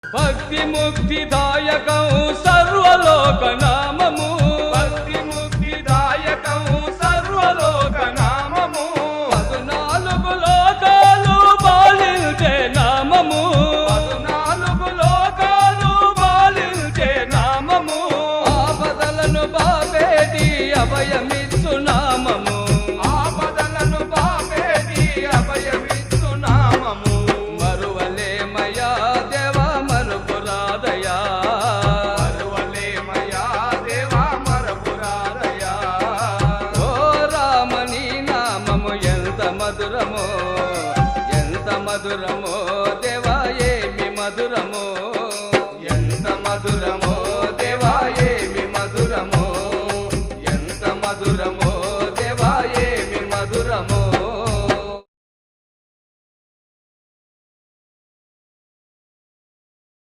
భక్తి ముక్తిదాయకం సర్వలోక నామము, భక్తి ముక్తిదాయకం సర్వలోక నామము, 14 లోకాలు పాలించే నామము, 14 లోకాలు పాలించే నామము, ఆపదలను బాపేటి అభయమిచ్చు నామము, ఆపదలను బాపేటి అభయమిచ్చు నామము, మరువలేమయా దేవా మరుపురాదయా, మరువలేమయా దేవా మరపురాదయా. ఓ రామని నామము ఎంత మధురమో, ఎంత మధురమో దేవా ఏమి మధురమో, ఎంత మధురమో